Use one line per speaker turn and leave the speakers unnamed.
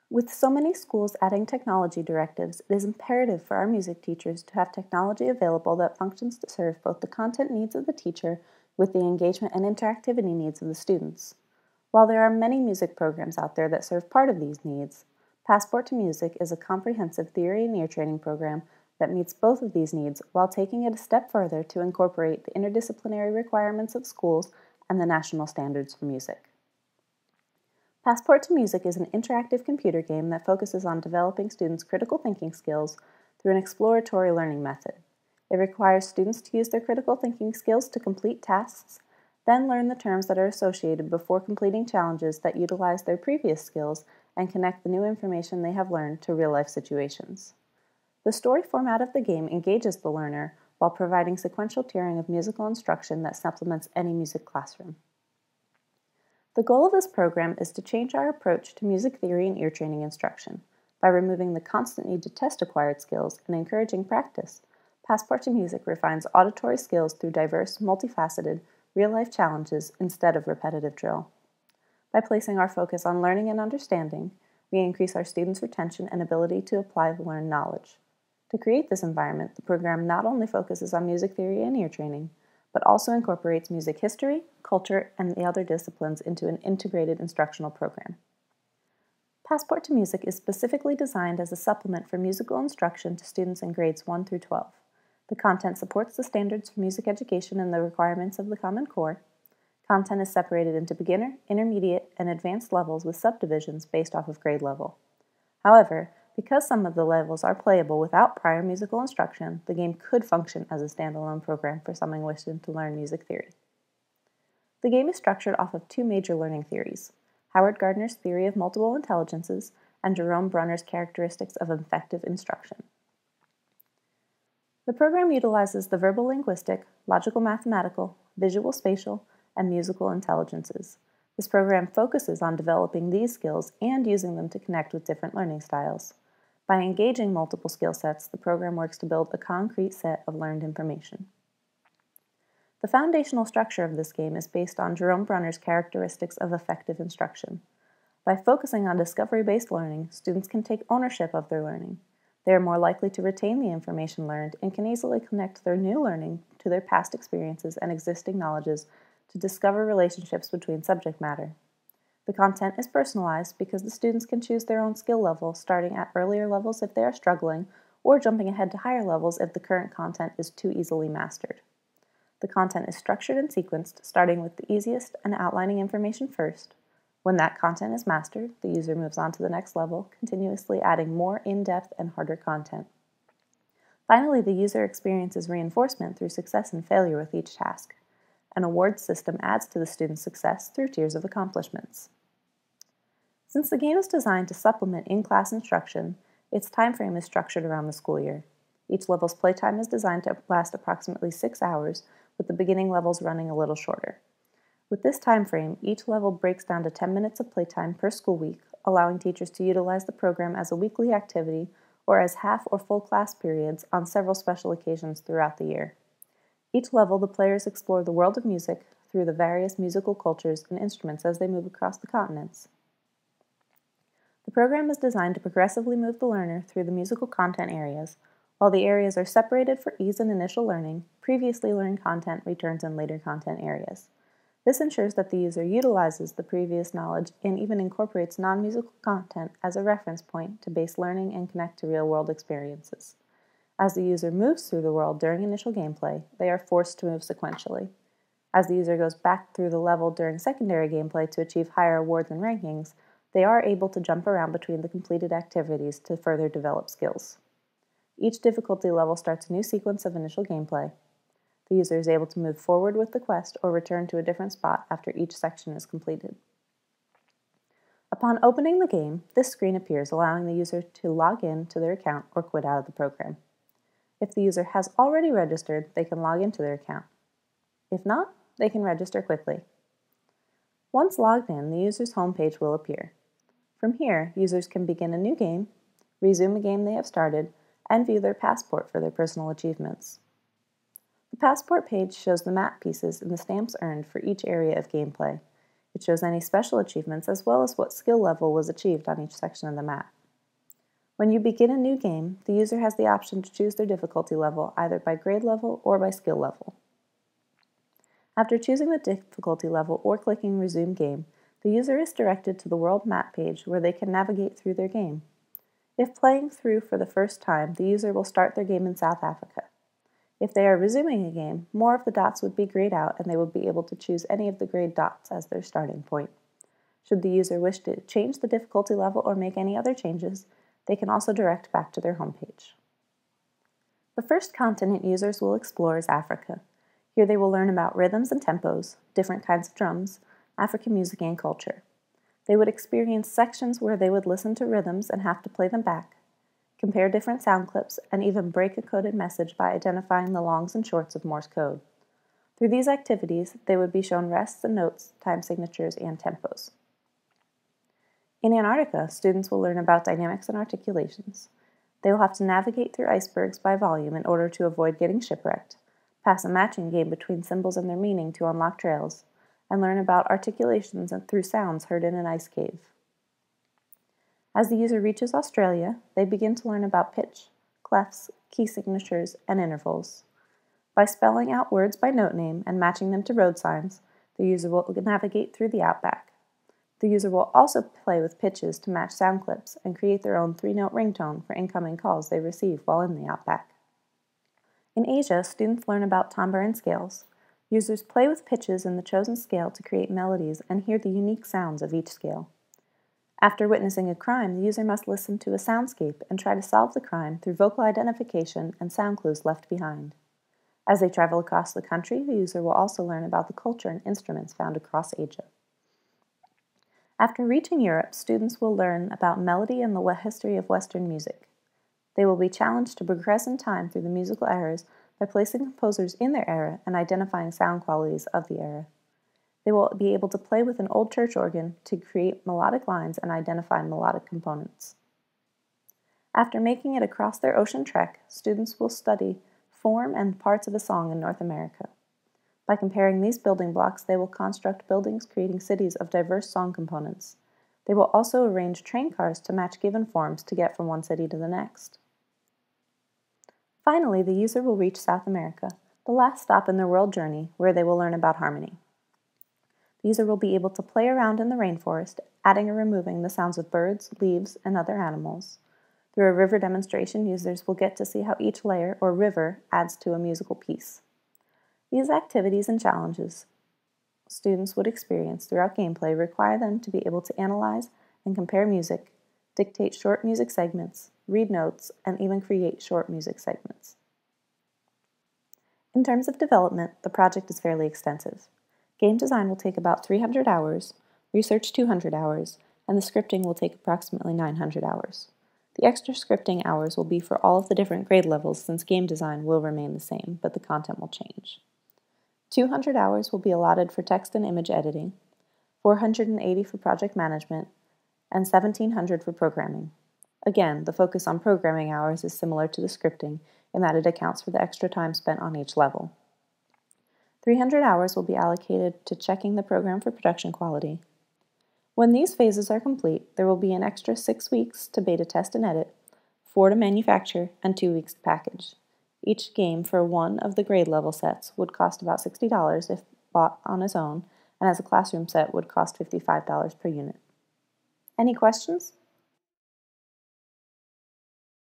With so many schools adding technology directives, it is imperative for our music teachers to have technology available that functions to serve both the content needs of the teacher with the engagement and interactivity needs of the students. While there are many music programs out there that serve part of these needs, Passport to Music is a comprehensive theory and ear training program that meets both of these needs while taking it a step further to incorporate the interdisciplinary requirements of schools and the national standards for music. Passport to Music is an interactive computer game that focuses on developing students' critical thinking skills through an exploratory learning method. It requires students to use their critical thinking skills to complete tasks, then learn the terms that are associated before completing challenges that utilize their previous skills and connect the new information they have learned to real-life situations. The story format of the game engages the learner while providing sequential tiering of musical instruction that supplements any music classroom. The goal of this program is to change our approach to music theory and ear training instruction. By removing the constant need to test acquired skills and encouraging practice, Passport to Music refines auditory skills through diverse, multifaceted, real-life challenges instead of repetitive drill. By placing our focus on learning and understanding, we increase our students' retention and ability to apply the learned knowledge. To create this environment, the program not only focuses on music theory and ear training, but also incorporates music history, culture, and the other disciplines into an integrated instructional program. Passport to Music is specifically designed as a supplement for musical instruction to students in grades 1 through 12. The content supports the standards for music education and the requirements of the Common Core. Content is separated into beginner, intermediate, and advanced levels with subdivisions based off of grade level. However, because some of the levels are playable without prior musical instruction, the game could function as a standalone program for someone wishing to learn music theory. The game is structured off of two major learning theories: Howard Gardner's theory of multiple intelligences and Jerome Brunner's characteristics of effective instruction. The program utilizes the verbal linguistic, logical mathematical, visual spatial, and musical intelligences. This program focuses on developing these skills and using them to connect with different learning styles. By engaging multiple skill sets, the program works to build a concrete set of learned information. The foundational structure of this game is based on Jerome Brunner's characteristics of effective instruction. By focusing on discovery-based learning, students can take ownership of their learning. They are more likely to retain the information learned and can easily connect their new learning to their past experiences and existing knowledges to discover relationships between subject matter. The content is personalized because the students can choose their own skill level, starting at earlier levels if they are struggling, or jumping ahead to higher levels if the current content is too easily mastered. The content is structured and sequenced, starting with the easiest and outlining information first. When that content is mastered, the user moves on to the next level, continuously adding more in-depth and harder content. Finally, the user experiences reinforcement through success and failure with each task. An award system adds to the student's success through tiers of accomplishments. Since the game is designed to supplement in-class instruction, its time frame is structured around the school year. Each level's playtime is designed to last approximately 6 hours, with the beginning levels running a little shorter. With this time frame, each level breaks down to 10 minutes of playtime per school week, allowing teachers to utilize the program as a weekly activity or as half or full class periods on several special occasions throughout the year. Each level, the players explore the world of music through the various musical cultures and instruments as they move across the continents. The program is designed to progressively move the learner through the musical content areas. While the areas are separated for ease in initial learning, previously learned content returns in later content areas. This ensures that the user utilizes the previous knowledge and even incorporates non-musical content as a reference point to base learning and connect to real-world experiences. As the user moves through the world during initial gameplay, they are forced to move sequentially. As the user goes back through the level during secondary gameplay to achieve higher awards and rankings, they are able to jump around between the completed activities to further develop skills. Each difficulty level starts a new sequence of initial gameplay. The user is able to move forward with the quest or return to a different spot after each section is completed. Upon opening the game, this screen appears, allowing the user to log in to their account or quit out of the program. If the user has already registered, they can log into their account. If not, they can register quickly. Once logged in, the user's homepage will appear. From here, users can begin a new game, resume a game they have started, and view their passport for their personal achievements. The passport page shows the map pieces and the stamps earned for each area of gameplay. It shows any special achievements as well as what skill level was achieved on each section of the map. When you begin a new game, the user has the option to choose their difficulty level either by grade level or by skill level. After choosing the difficulty level or clicking Resume Game, the user is directed to the World Map page where they can navigate through their game. If playing through for the first time, the user will start their game in South Africa. If they are resuming a game, more of the dots would be grayed out and they would be able to choose any of the grayed dots as their starting point. Should the user wish to change the difficulty level or make any other changes, they can also direct back to their homepage. The first continent users will explore is Africa. Here they will learn about rhythms and tempos, different kinds of drums, African music and culture. They would experience sections where they would listen to rhythms and have to play them back, compare different sound clips, and even break a coded message by identifying the longs and shorts of Morse code. Through these activities, they would be shown rests and notes, time signatures, and tempos. In Antarctica, students will learn about dynamics and articulations. They will have to navigate through icebergs by volume in order to avoid getting shipwrecked, pass a matching game between symbols and their meaning to unlock trails, and learn about articulations through sounds heard in an ice cave. As the user reaches Australia, they begin to learn about pitch, clefs, key signatures, and intervals. By spelling out words by note name and matching them to road signs, the user will navigate through the outback. The user will also play with pitches to match sound clips and create their own 3-note ringtone for incoming calls they receive while in the outback. In Asia, students learn about timbre and scales. Users play with pitches in the chosen scale to create melodies and hear the unique sounds of each scale. After witnessing a crime, the user must listen to a soundscape and try to solve the crime through vocal identification and sound clues left behind. As they travel across the country, the user will also learn about the culture and instruments found across Asia. After reaching Europe, students will learn about melody and the history of Western music. They will be challenged to progress in time through the musical eras by placing composers in their era and identifying sound qualities of the era. They will be able to play with an old church organ to create melodic lines and identify melodic components. After making it across their ocean trek, students will study form and parts of a song in North America. By comparing these building blocks, they will construct buildings creating cities of diverse song components. They will also arrange train cars to match given forms to get from one city to the next. Finally, the user will reach South America, the last stop in their world journey, where they will learn about harmony. The user will be able to play around in the rainforest, adding or removing the sounds of birds, leaves, and other animals. Through a river demonstration, users will get to see how each layer or river adds to a musical piece. These activities and challenges students would experience throughout gameplay require them to be able to analyze and compare music, dictate short music segments, read notes, and even create short music segments. In terms of development, the project is fairly extensive. Game design will take about 300 hours, research 200 hours, and the scripting will take approximately 900 hours. The extra scripting hours will be for all of the different grade levels since game design will remain the same, but the content will change. 200 hours will be allotted for text and image editing, 480 for project management, and 1,700 for programming. Again, the focus on programming hours is similar to the scripting in that it accounts for the extra time spent on each level. 300 hours will be allocated to checking the program for production quality. When these phases are complete, there will be an extra 6 weeks to beta test and edit, 4 to manufacture, and 2 weeks to package. Each game for one of the grade level sets would cost about $60 if bought on its own, and as a classroom set would cost $55 per unit. Any questions?